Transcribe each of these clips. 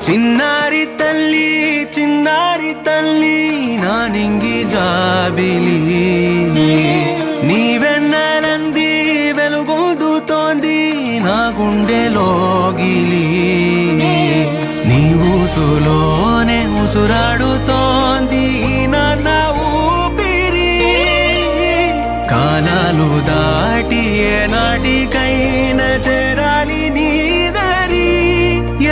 చిన్నారి తల్లి నా నింగి జాబిలి నీవెన్నెలంది వెలుగొందుతోంది నా గుండెలోగిలి నీ ఊసులోనే ఉసురాడుతోంది నాన్న ఊపిరి కాలాలు దాటి ఏనాటికైనా చేరాలి నీ దరి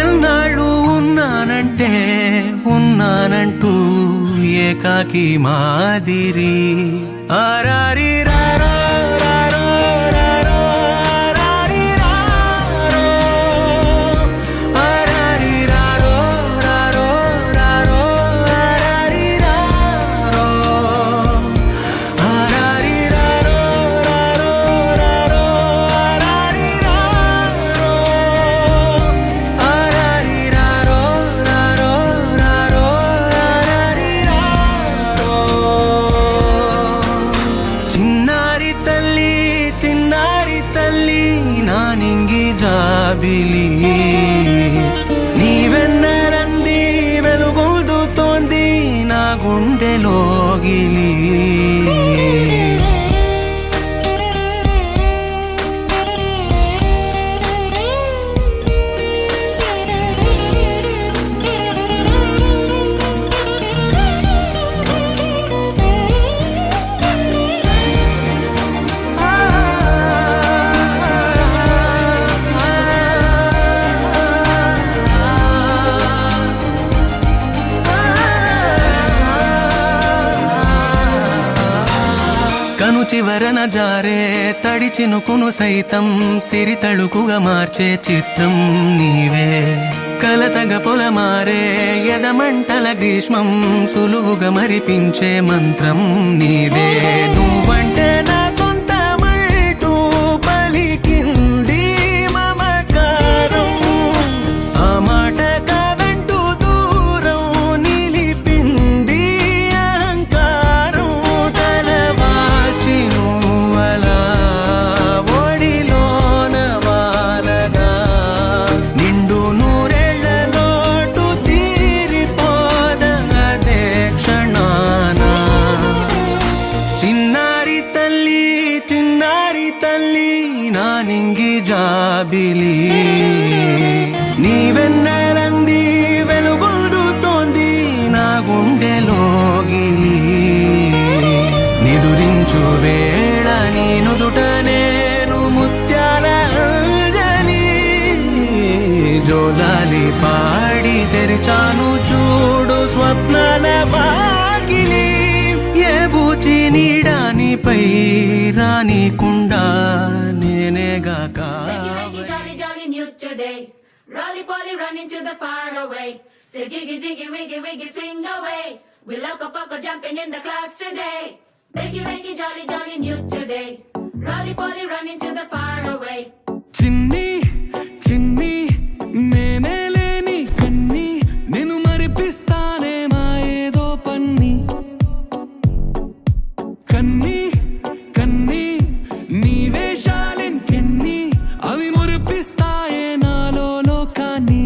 ఎన్నాళ్ళు ఉన్నానంటూ ఏకాకి మాదిరి ఆరారి రారో రారో రారో ఆరారి రారో ఆరారి రారో రారో రారో ఆరారి రారో ఆరారి రారో రారో రారో ఆరారి రారో ఆరారి రారో రారో రారో ఆరారి రారో చిన్నారి తల్లి నా నింగి జాబిలి నీవెన్నెలంది వెలుగొందుతోంది నా గుండెలోగిలి కను చివరన జారే తడి చినుకును సైతం సిరి తళుకుగా మార్చే చిత్రం నీవే కలతగ పొలమారే ఎదమంటల గ్రీష్మం సులువుగా మరిపించే మంత్రం నీదే నువ్వంటే నా సొంతమంటూ పలికింది మమకారం ఆ మాట కాదంటూ దూరం నిలిపింది అహంకారం తలవాల్చి నువ్వలా ఒడిలోన వాలగా నిండు నూరేళ్ల లోటు తీరిపోదదే క్షణాన చిన్నారి తల్లి నా నింగి జాబిలి నీవెన్నెలంది వెలుగొందుతోంది నా గుండెలోగిలి నిదురించు వేళ నీ నుదుట నేను ముత్యాల అంజలి జోలాలి పాడి తెరిచాను చూడు స్వప్నాల వాకిలి ఏ బూచి నీడానిపై రానికుండా నేనేగా Wakey, jolly, jolly new today. Rolly poly running to the far away. Say jiggy, jiggy, wiggy, wiggy, sing away. We loco poco jumping in the clouds today. Wakey, jolly, jolly new today. Rolly poly running to the far away. చిన్ని చిన్ని నేనే లేని కన్ని నేను మరిపిస్తానే మా ఏదో పన్ని కన్ని కన్ని నీ వేషాలెన్ని అవి మురిపిస్తాయే నాలో లోకాన్ని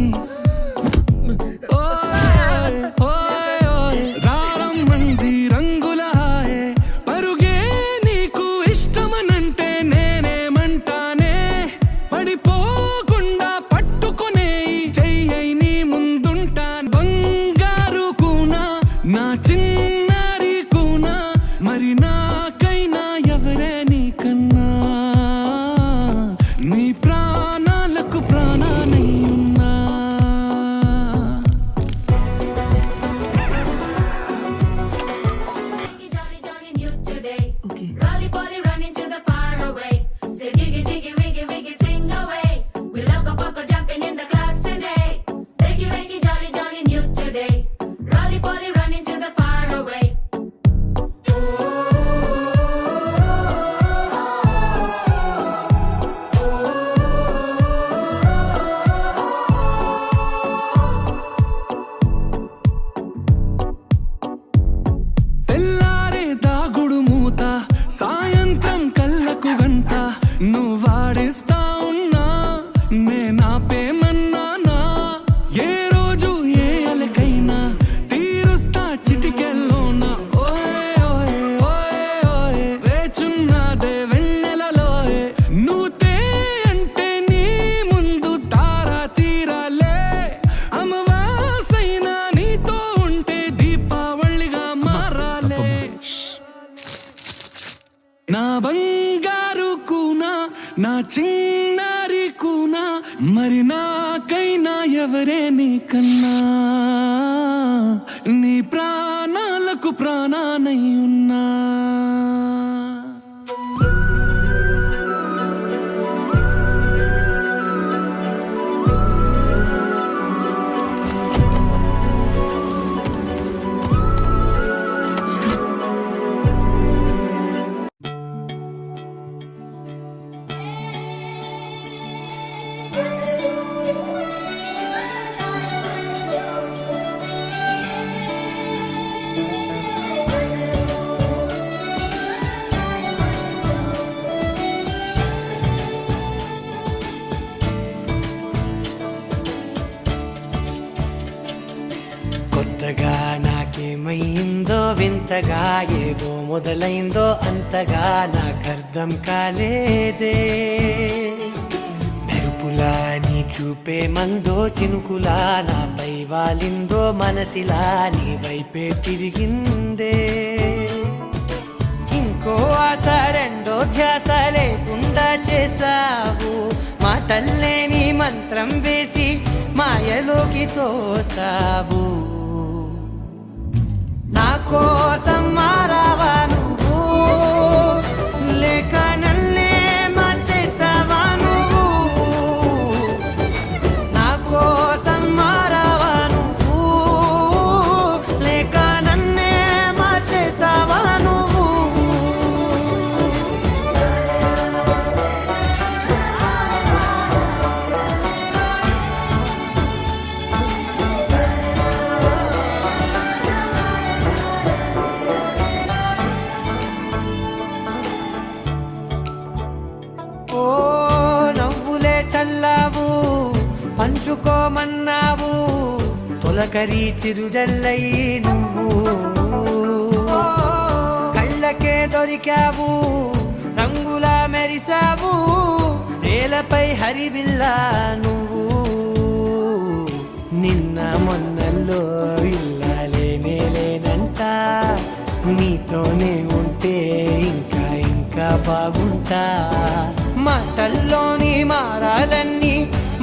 ఓయ్ ఓయ్ ఓయ్ రారం మంది రంగుల హాయే పరుగే నీకు ఇష్టమనంటే నేనేమంటానే పడిపో నా చిన్నారి కూనా మరి నాకైనా ఎవరే నీకన్నా నీ ప్రాణాలకు ప్రాణానై ఉన్నా కొత్తగా నాకేమైందో వింతగా ఏదో మొదలైందో అంతగా నాకర్థం కాలేదే మెరుపులా నీ చూపే మందో చినుకులా నాపై వాలిందో మనసిలా నీ వైపే తిరిగిందే ఇంకో ఆశ రెండో ధ్యాస లేకుండా చేసావు మాటల్లే నీ మంత్రం వేసి మాయలోకి తోసావు నా కోసం మారావా నువ్వు లేక నన్నే మార్చేసావా నువ్వు నా కోసం మారావా నువ్వు లేక నన్నే మార్చేసావా నువ్వు ఓ నవ్వులే చల్లావు పంచుకోమన్నావు తొలకరి చిరుజల్లై నువ్వు కళ్ళకే దొరికావు రంగులా మెరిసావు నేలపై హరివిల్లా నువ్వు నిన్న మొన్నల్లో ఇల్లాలేనే లేనంట నీతోనే ఉంటే ఇంకా ఇంకా బాగుంటా మాటల్లోని మారాలన్నీ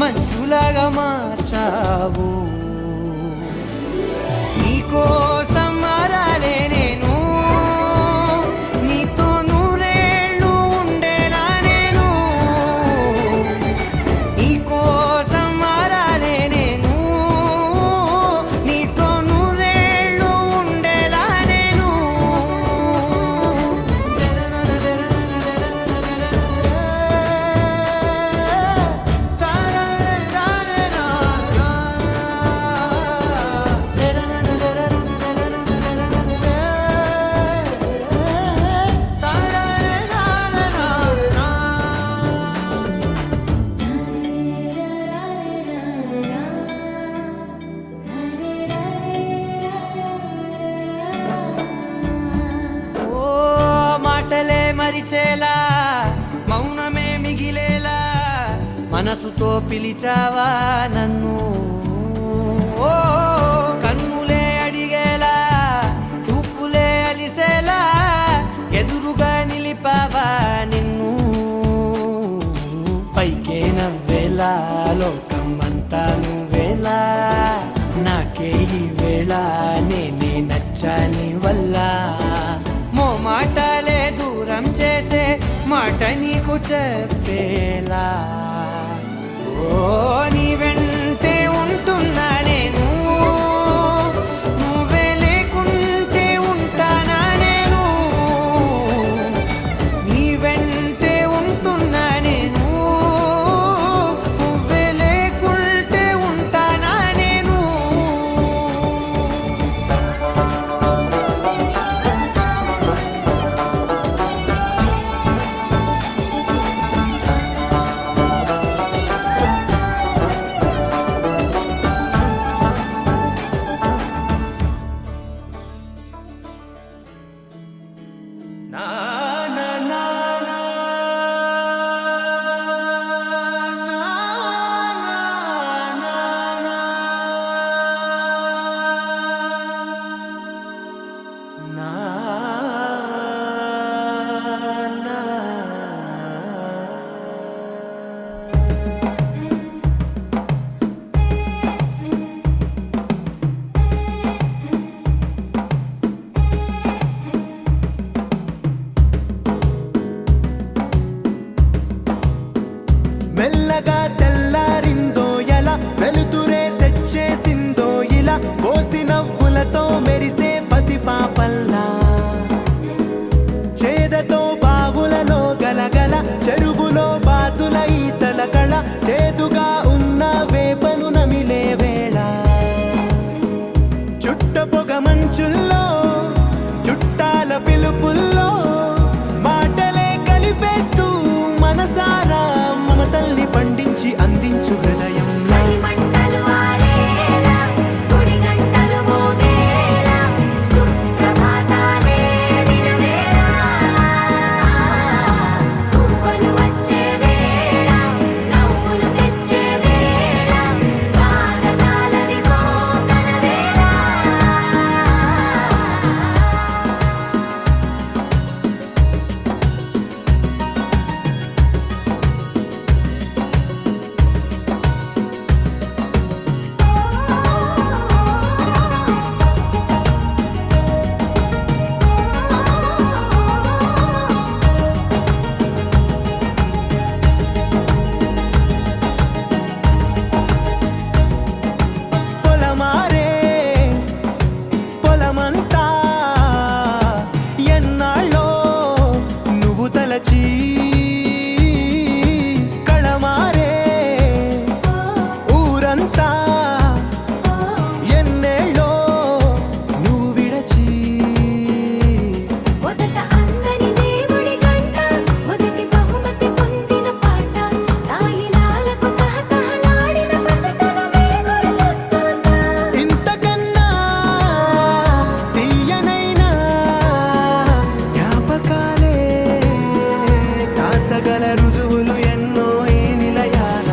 మంచులాగా మార్చావు నీకోసం మారాలే నేను నీతో నూరేళ్ళు ఉండేలా నేను నీకోసం మారాలే నేను నీతో నూరేళ్ళు ఉండేలా నేను ఓ మాటలే మరిచేలా మౌనమే మిగిలేలా మనసుతో పిలిచావా నన్ను ఓ కన్నులే అడిగేలా చూపులే అలిసేలా ఎదురుగా నిలిపావా నిన్ను పైకే నవ్వేలా లోకం అంతా నువ్వేలా నాకే ఈ వేళ నేనే నచ్చాని వల్ల మాటలే దూరం చేసే మాట నీకు చెప్పేలా ఓ నీ వెంటే ఉంటున్నా నేను నువ్వే లేకుంటే ఉంటానా నేను నీ వెంటే ఉంటున్నా నేను నువ్వే లేకుంటే ఉంటానా నేను తొలి నవ్వులతో మెరిసే పసిపాపల్లా చేదతో బావులలో గలగల చెరువులో బాతుల ఈతల కళ చేదుగా ఉన్న వేపను నమిలే వేళ చుట్ట పొగ మంచుల్లో చుట్టాల పిలుపుల్లో మాటలే కలిపేస్తూ మనసారా మమతల్ని పండించి అందించు హృదయం చలిమంటలు ఆరేలా గుడి గంటలు మోగేలా సుప్రభాతాలే దినవేళ పువ్వులు వచ్చే వేళ నవ్వులు తెచ్చే వేళ స్వాగతాలనిగో కనవేళ పొలమారే పొలమంతా ఎన్నాళ్ళో నువ్వు తలచి కళమారే ఊరంతా ఎన్నేళ్ళో నువ్వు విడచి మొదట అందని దేవుడి గంట మొదటి బహుమతి పొందిన పాట తాయిలాలకు తహతహలాడిన పసితనమే గుర్తొస్తుందా ఇంతకన్నా తీయనైనా జ్ఞాపకాలే దాచగల రుజువులు ఎన్నో ఈ నిలయాల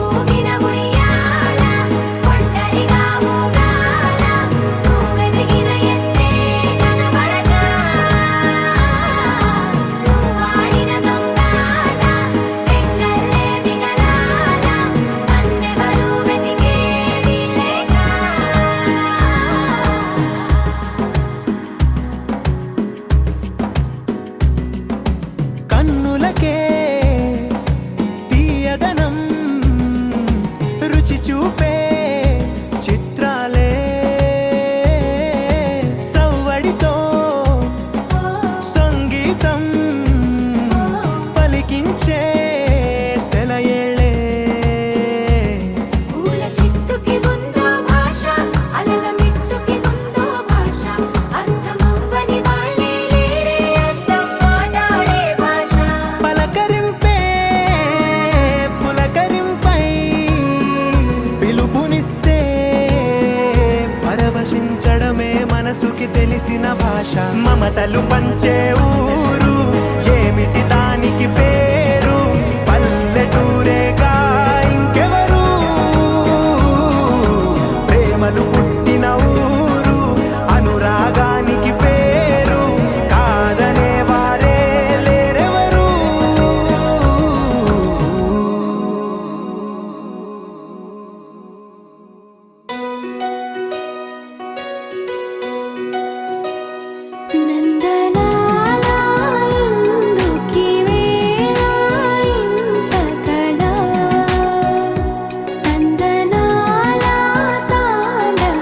ఊగిన ఉయ్యాల ఒంటరిగా ఊగాల నువ్వెదిగిన ఎత్తే కనబడక నువ్వాడిన దొంగాట పెంగల్లే మిగలాల నన్నెవరూ వెతికేది లేక కన్నులకే తీయదనం రుచి చూపే చిత్రాలే సవ్వడితో సంగీతం పలికించే సెలయేళే పూల చెట్టుకి ఉందో భాష అలల మిట్టుకి ఉందో భాష అర్థమవ్వని వాళ్ళే లేరే అర్థం మాట్లాడే భాష పలకరింపే పులకరింపై పిలుపునిస్తే పరవశించడమే మనసుకి తెలిసిన భాష మమతలు పంచే ఊరు ఏమిటి దానికి పేరు పల్లెటూరేగా ఇంకెవరు ప్రేమలు పుట్టిన ఊరు అనురాగానికి పేరు కాదనే వారే లేరెవరు నందలాలా ఇందుకి వేళ ఇంత కళ నందనాలా తాండవమాడే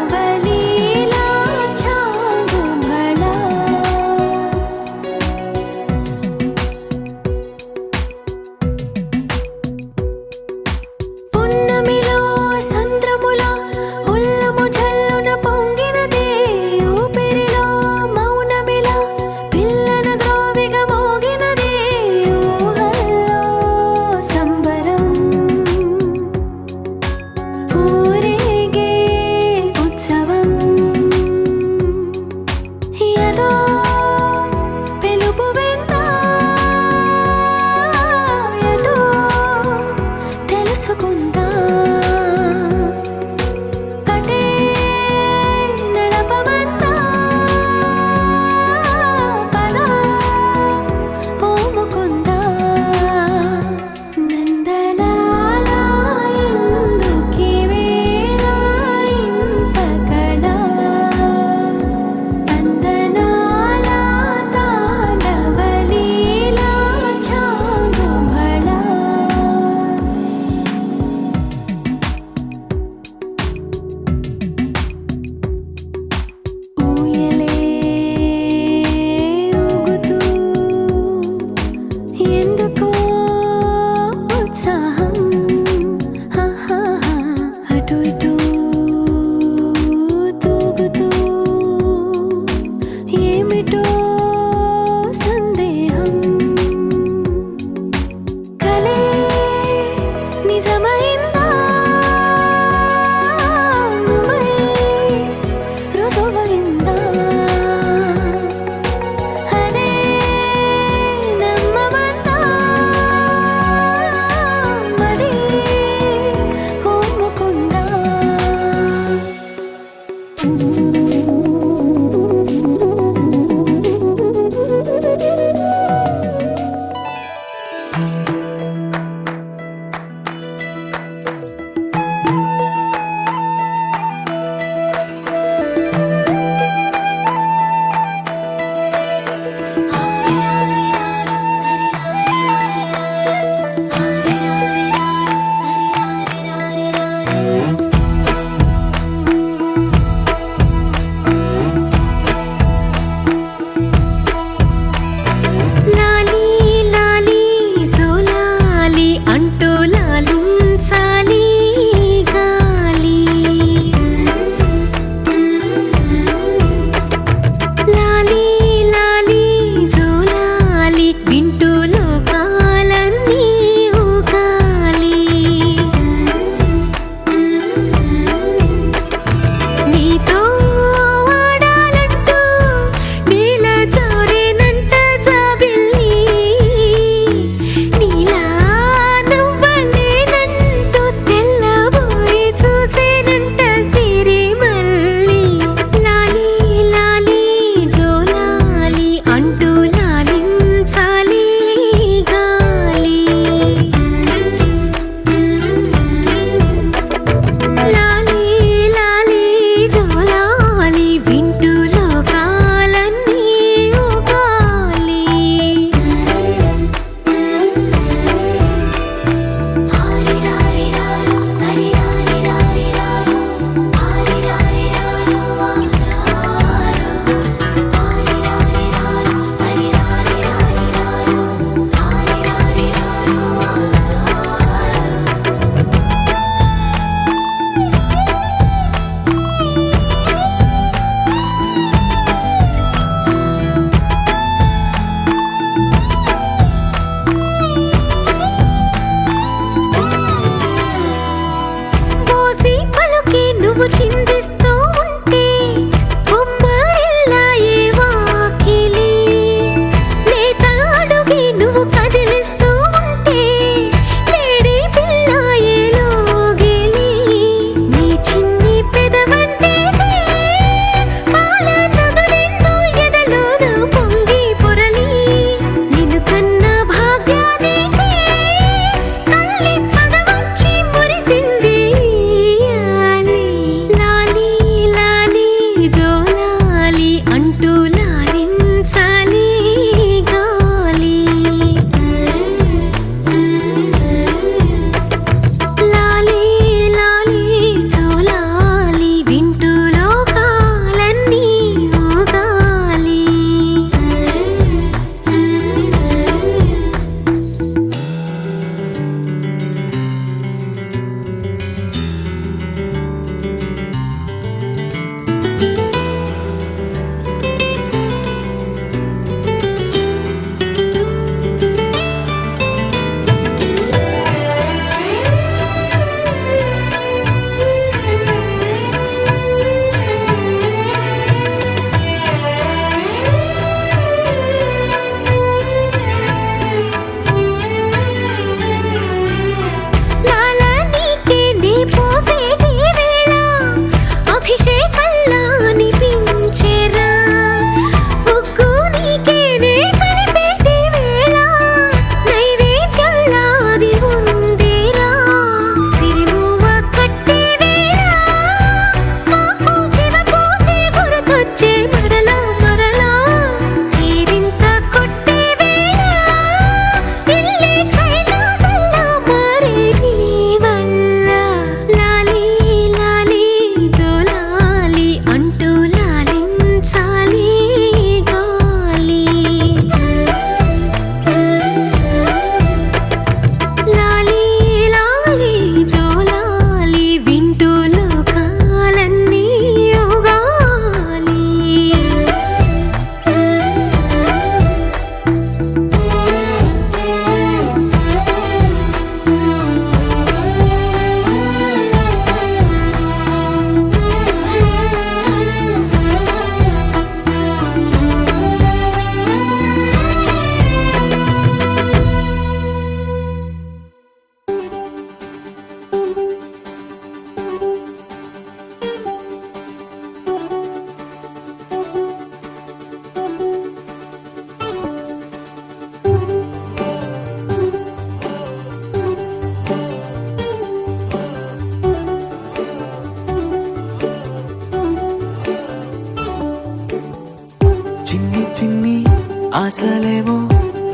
ఆశలేవో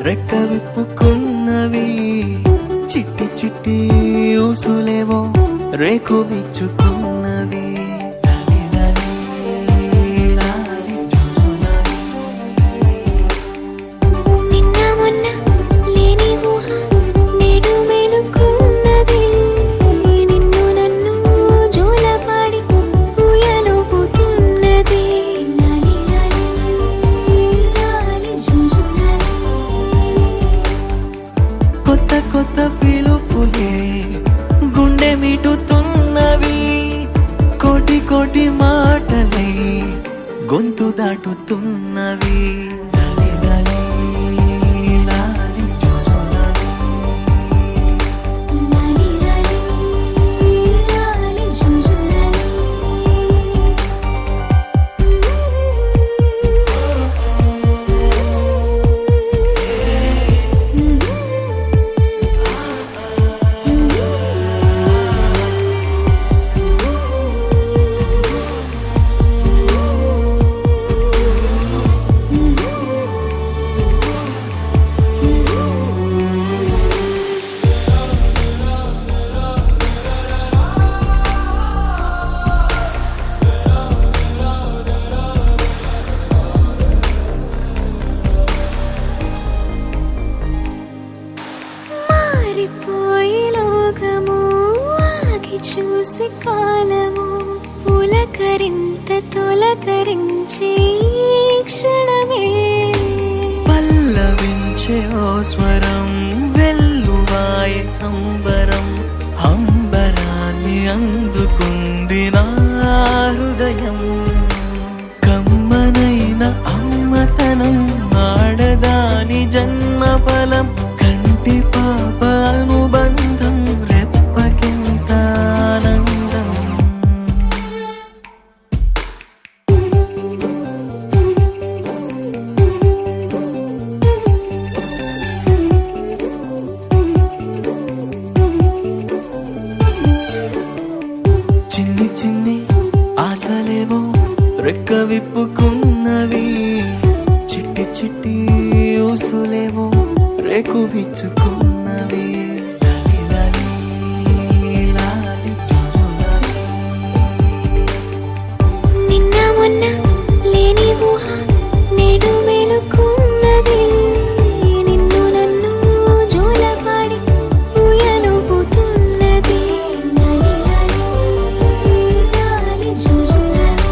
రెక్క విప్పుకున్నవి, చిట్టి చిట్టి ఊసులేవో రేకు విచ్చుకున్నవి. నిన్న మొన్న లేని ఊహ నేడు మేలుకున్నది, నిన్ను నన్ను జోలపాడి ఊయలుపుతున్నది. లాలి లాలి లాలి జుజులాలి. కొత్త కొత్త పిలుపులే గుండె మిటుతున్నవి, కోటి కోటి మాటలై గొంతు దాటుతున్నవి. లాలి లాలి లాలి జుజులాలి. లాలి లాలి లాలి జుజులాలి. మారిపోయి లోకము ఆగి చూసి కాలము, పులకరింత తొలకరించే ఈ క్షణమే. పల్లవించే ఓ స్వరం వెల్లువాయ సంబరం, అంబరాన్ని అందుకుంది నా హృదయం. కమ్మనైన అమ్మతనం ఆడదాని జన్మఫలం, కంటి పాప అనుబంధం రెప్పకింత ఆనందం. చిన్ని చిన్ని ఆశలేవో రెక్క విప్పుకున్నవి, చిట్టి చిట్టి ఊసులేవో రేకు విచ్చుకున్నవి. లాలి లాలి లాలి జుజులాలి. నిన్న మొన్న లేని ఊహ నేడు మేలుకున్నది, నిన్ను నన్ను జోలపాడి ఊయలుపుతున్నది. లాలి లాలి లాలి జుజులాలి.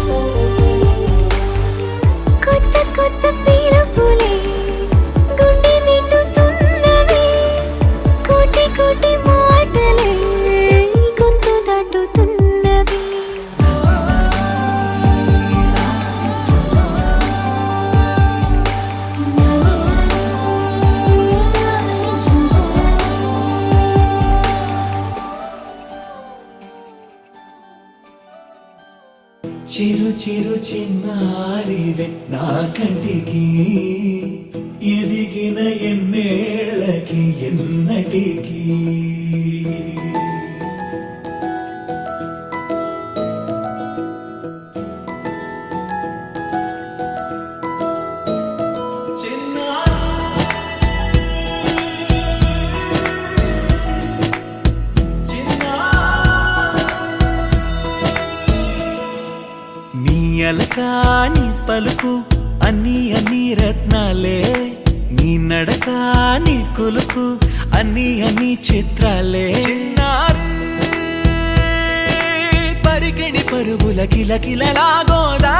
కొత్త కొత్త పిలుపులే గుండె నిండుతున్నవి, కోటి కోటి మాటలే గొంతు దాటుతున్నవి. చిరు చిరు చిన్నారివే నా కంటికి, ఎదిగిన ఎన్నేళ్ళకి ఎన్నటికి. నీ అలకాని పలుకు అన్ని అన్ని రత్నాలే, నీ నడకాని కొలుకు అన్ని అన్ని చిత్రాలే. చిన్నారి పరికిణి పరుగుల కిలకిలలాగోదారి,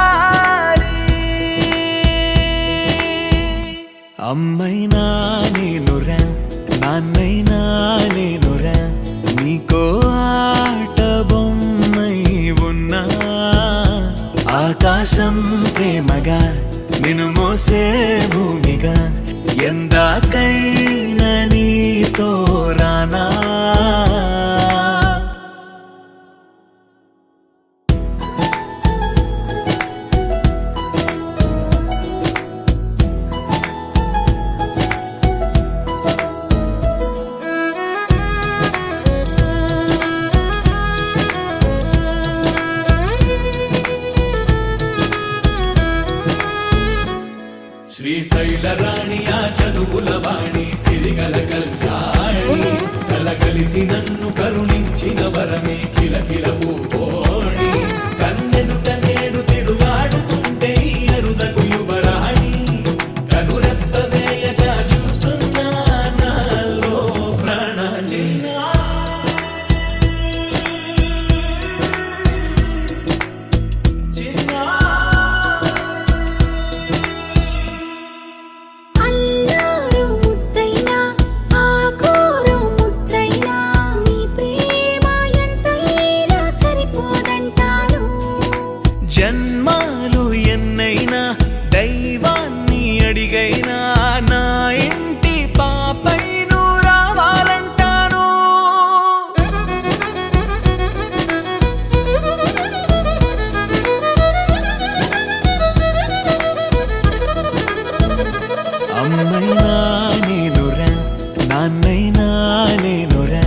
అమ్మైనా నేనురా నాన్నైనా నేనురా, నీకో ఆట బొమ్మై ఉన్నా. ఆకాశం ప్రేమగా నిన్ను మోసే భూమిగా, ఎందాకైనా నీతో రానా. శ్రీశైల రాణి ఆ చదువుల వాణి సిరిగల కళ్యాణి కలగలిసి నన్ను కరుణించిన వరమే కిలకిల పూకోణి కన్నెదుట నేడు తిరుగాడుతుంటే ఈ అరుదకు యువరాణి కనురెప్ప వేయక చూస్తున్నా నాలో ప్రాణ చిన్నా అల్లారు ముద్దైనా ఆకోరు ముద్దైనా నీ ప్రేమ ఎంతైనా సరిపోదంటారు. జన్మాలు ఎన్నైనా దైవాన్ని అడిగైనా నా ఇంటి పాపై నువ్వు రావాలంటాను. అమ్మైనా నేనురా నాన్నైనా నేనురా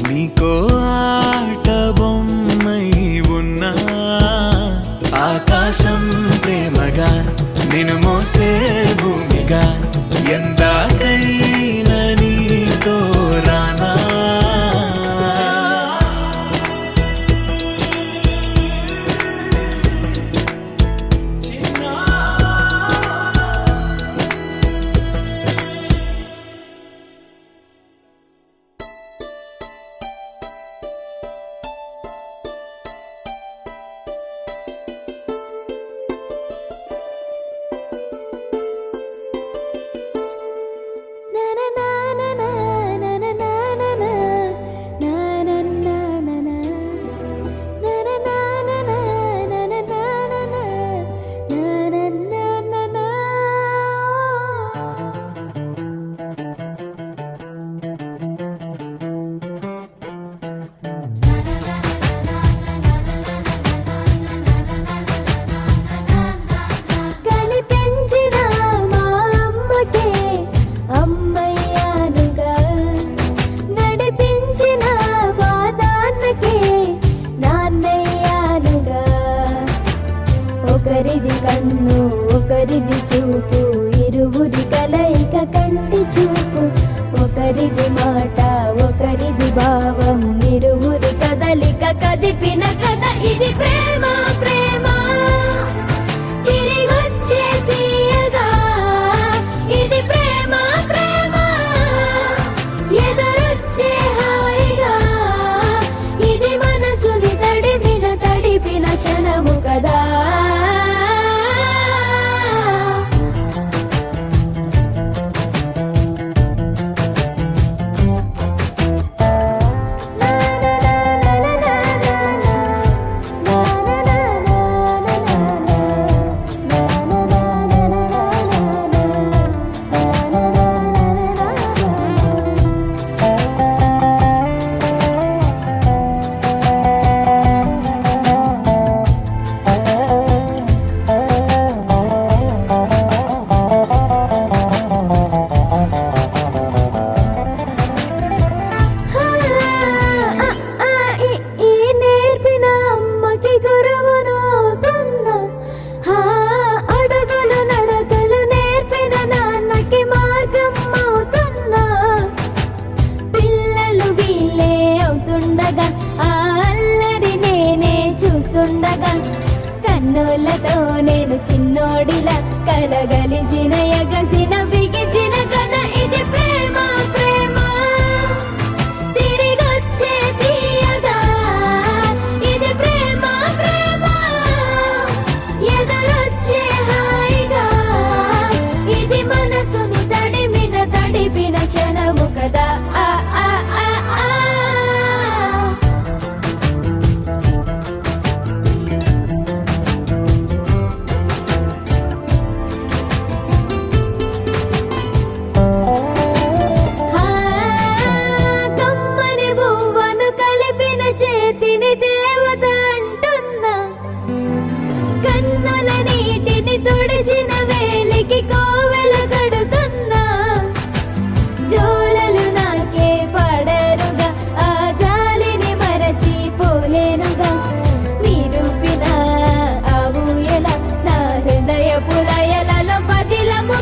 నీకో ఆట బొమ్మై ఉన్నా ఆకాశం ప్రేమగా నిన్ను మోసే భూమిగా ఎందాకైనా నీతో రానా. కనిపించిన మా అమ్మకే అమ్మయ్యానుగా, నడిపించిన మా నాన్నకే నాన్నయ్యానుగా. ఒకరిది కన్ను ఒకరిది చూపు ఇరువురి కలయిక కంటి చూపు, ఒకరిది మాట ఒకరిది భావం ఇరువురి కదలిక కదిపిన కథ ఇది ప్రేమ ప్రేమ తిరిగొచ్చే తీయగా. ఇది ప్రేమ ప్రేమ ఎదురొచ్చే హాయిగా. ఇది మనసుని తడిపిన క్షణము కదా. ఈ నేర్పిన అమ్మకి గురువునవుతున్నా. అడుగులు నడకలు నేర్పిన నాన్నకి మార్గం అవుతున్నా. పిల్లలు వీళ్ళే అవుతుండగా ఆ అల్లరి నేనే చూస్తుండగా, కన్నులతో నేను చిన్నోడిలా కలగలిసిన ఎగసిన బిగిసిన కథ ఇది ప్రేమ ప్రేమ తిరిగొచ్చే తీయగా. ఇది ప్రేమ ప్రేమ ఎదురొచ్చే హాయిగా. ఇది మనసుని తడిపిన క్షణము కదా. ఆ ఆ ఆ ఆ కమ్మని బువ్వను కలిపిన చేతిని దేవత అంటున్నా. కన్నుల నీటిని తుడిచిన వేలికి కోవెల కడుతున్నా. జోలలు నాకే పడరుగా ఆ జాలిని మరచిపోలేనుగా. నీరూపిన ఆ ఊయల నా హృదయ పులయలలో పదిలము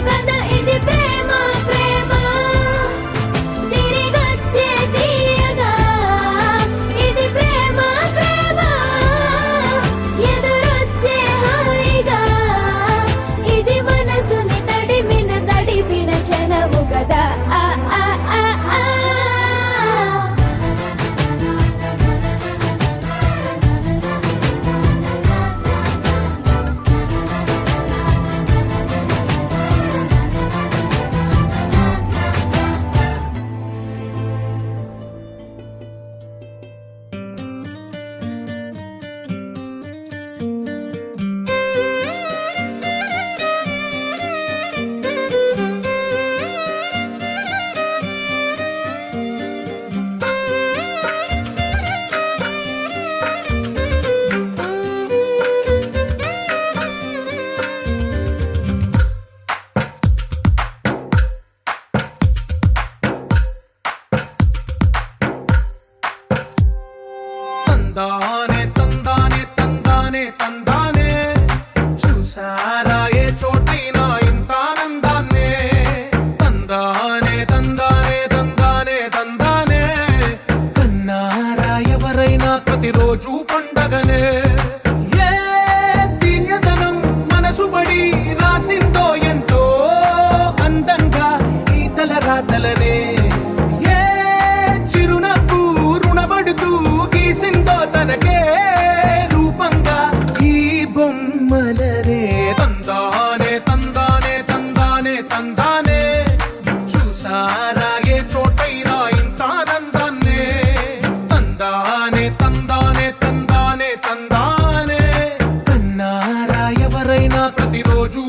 ఎవరైనా ప్రతిరోజు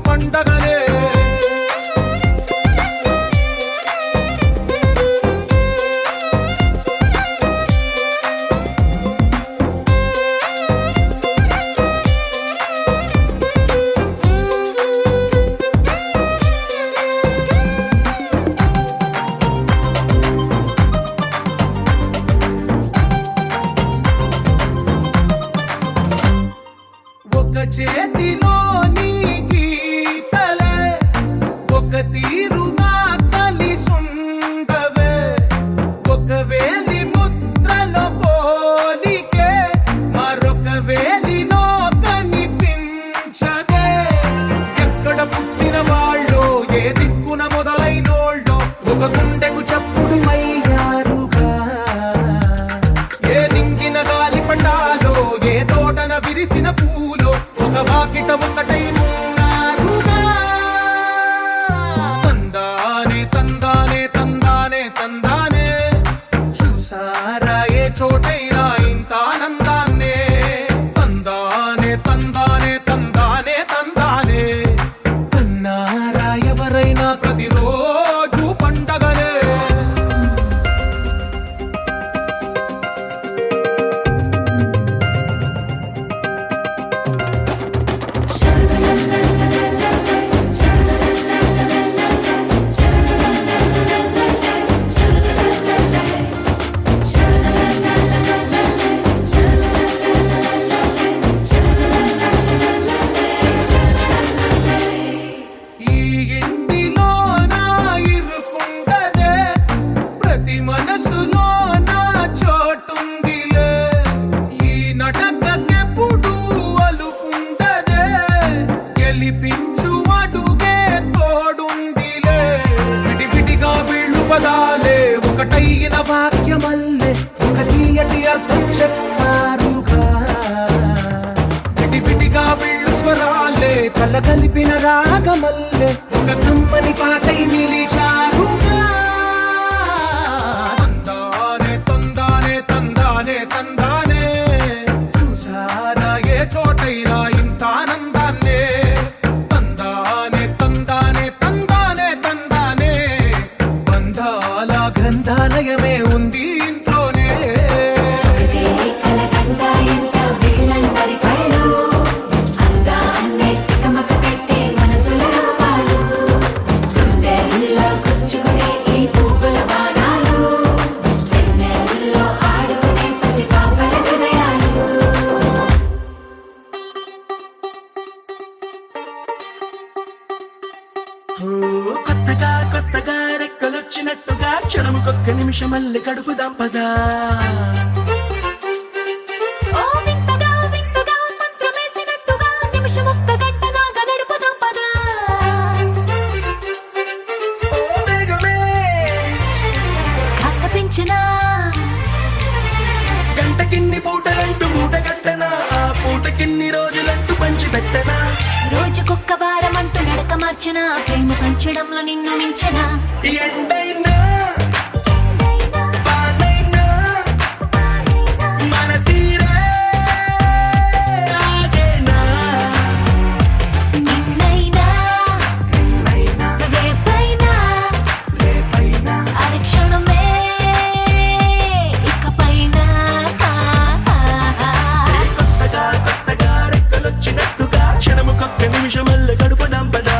పండగలే. ఒక చేతిలో నీ గీతలే ఒక తీరుగా కలిసుండవే, ఒక వేలి ముద్రల పోలికే మరొక వేలిలో కనిపించదే. ఎక్కడ పుట్టిన వాళ్ళో ఏ దిక్కున మొదలైనోళ్ళో ఒక గుండెకు చప్పుడు అయ్యారుగా. ఏ నింగిన గాలి పండాలో ఏ తోటన విరిసిన పూలో ఒక వాకిట ఒకటై ఉన్నారుగా. తందానే తందానే తందానే తందానే, చూసారా ఏ చోటైనా ఇంత ఆనందాన్నే. తందానే తందానే తందానే తందానే, కన్నారా ఎవరైనా ప్రతిరోజు పండగలే. ఈ ఇంటిలో నా ఇరుకుండదే, ప్రతి మనసులో నా చోటుందిలే. ఈ నటకెప్పుడు అలుపుండదే, గెలిపించు అడుగే తోడుందిలే. విడివిడిగా వీళ్ళు పదాలే ఒకటైన వాక్యమల్లే ఒక తీయటి అర్థం చెప్పారుగా. విడివిడిగా వీళ్ళు స్వరాలే కల కలిపిన రాగమల్లే ఒక కమ్మని పాటై నిలిచారుగా. తందానే తందానే తందానే తందానే, చూసారా ఏ చోటైనా ఇంత ఆనందాన్నే. తందానే తందానే తందానే తందానే, బంధాల గ్రంథాలయమే ఉంది ఇంట్లోనే. కలకండ ఎంత వీళ్ళందరి కళ్ళు, అందాన్నే తికమక పెట్టే మనసుల రూపాలు, గుండెల్లో గుచ్చుకునే ఈ పువ్వుల బాణాలు, వెన్నెల్లో ఆడుకునే పసిపాపల హృదయాలు. ఓ, కొత్తగా కొత్తగా రెక్కలొచ్చినట్టుగా క్షణముకొక్క నిమిషం మళ్ళీ గడుపుదాం పదా. ఓ వింతగా వింతగా మంత్రమేసినట్టుగా నిమిషమొక్క గంటగా గడుపుదాం పదా. ఓ వేగమే కాస్త పెంచినా గంటకిన్ని పూటలంటూ మూటగట్టనా, ఆ పూటకిన్ని రోజులంటూ పంచి పెట్టనా. రోజుకొక్క వారం అంటూ నడక మార్చిన, ప్రేమ పంచడంలో నిన్ను మించిన. ఎండైనా వానైనా మన తీరే ఆగేనా. నిన్నైనా రేపైనా అరక్షణమే ఇకపైన. కొత్తగా కొత్తగా రెక్కలొచ్చినట్టుగా క్షణముకొక్క నిమిషం మళ్ళీ గడుపుదాం పదా.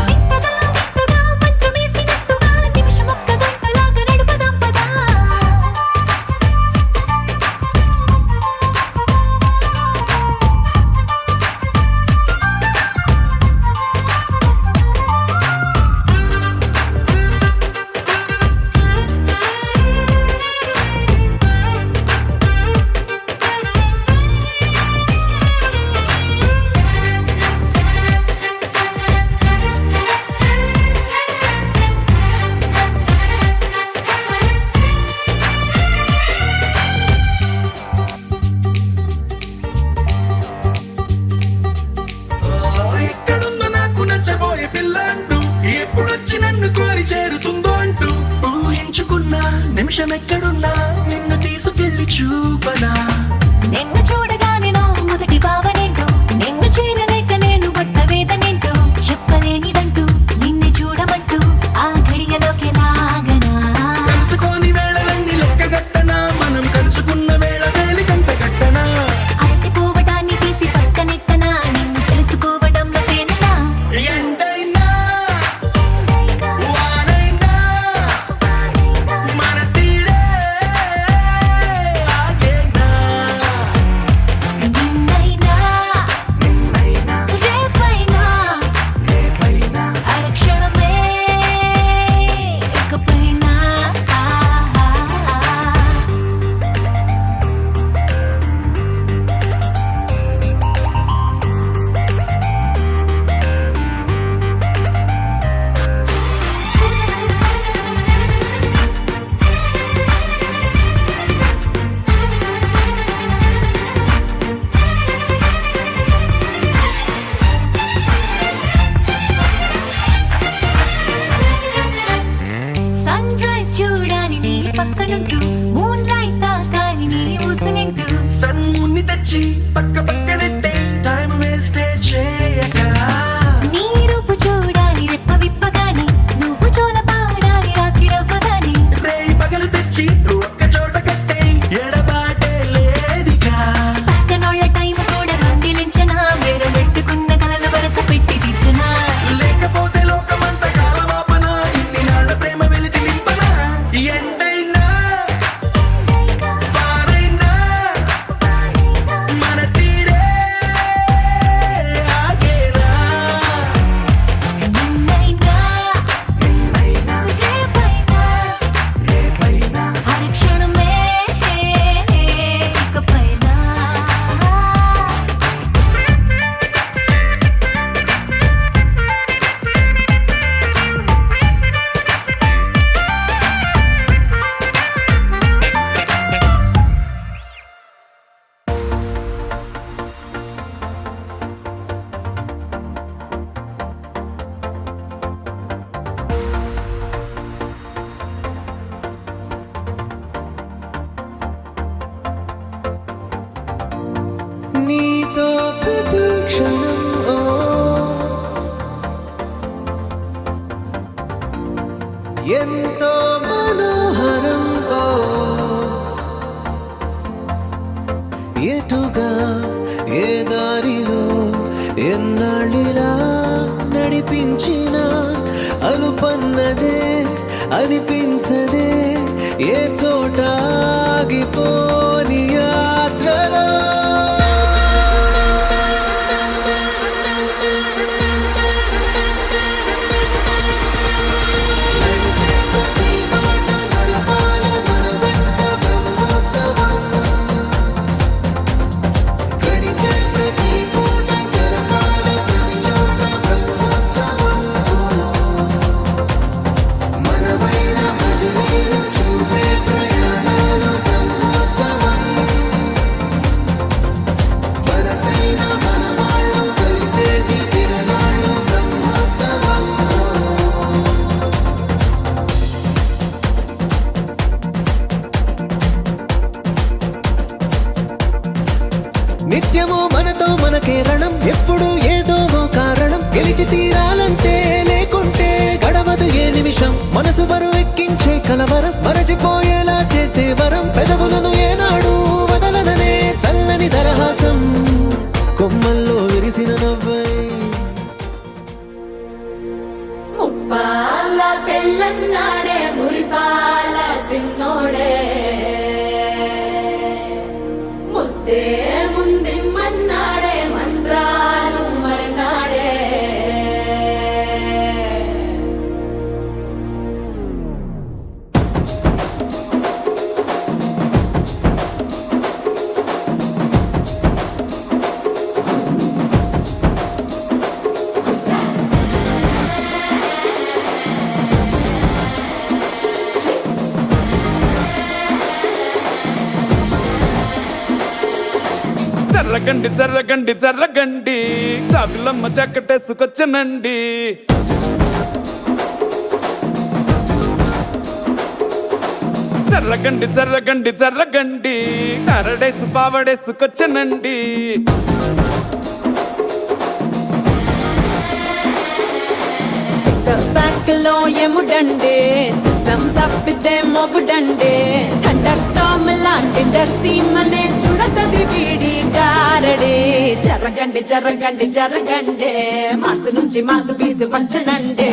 వింతగా వింతగా మంత్రమేసినట్టుగా నిమిషమొక్క గంటలాగా నడుపుదాం పదా. ఎక్కడుందో నాకు నచ్చబోయే పిల్లంటూ ఎప్పుడొచ్చి నన్ను కోరి చేరుతుందో అంటూ ఊహించుకున్నా నిమిషం ఎక్కడున్నా నిన్ను తీసుకెళ్లి చూపనా. నిన్ను చూడగానే నా మొదటి భావనేంటో, నిన్ను చేరలేక నేను ఇన్నాళ్ళిలా నడిపించిన అలుపన్నదే అనిపించదే ఏ చోట ఆగిపోని యాత్రలో నిత్యము మనతో మనకే రణం ఎప్పుడు ఏదో ఓ కారణం గెలిచి తీరాలంటే లేకుంటే గడవదు ఏ నిమిషం మనసు బరువు ఎక్కించే కలవరం మరచిపోయేలా చేసే వరం పెదవులను ఏనాడు వదలననే చల్లని దరహాసం కొమ్మల్లో విరిసిన నవ్వై ముప్పాల పెళ్ళన్నాడే మురిపాల సిన్నోడే ముద్దే ముందిమ్మన్నాడే మంత్రాలు మర్నాడే జర్రగండి జర్రగండి జర్రగండి చాకులమ్మ చక్కటేసుకొచ్చనండి జర్రగండి జర్రగండి జర్రగండి కరడేసు పావడేసుకొచ్చనండి బ్యాంక్ లో ఎముడండే సిస్టమ్ తప్పితే మొగుడండే థండర్ స్టామ్ లాంటి సీమనే చూడతది వీడి గారడే జరగండి జరగండి జరగండే మాసు నుంచి మాసు పీసు వంచనండే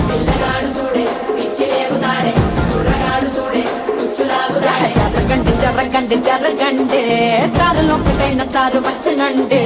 పిల్లగాడు చూడే పిచ్చి లేగుతాడే కుర్రగాడు చూడే కుచ్చులాగుతాడే జరగండి జరగండి జరగండే స్టార్ లోపటైన స్టార్ వచ్చనండే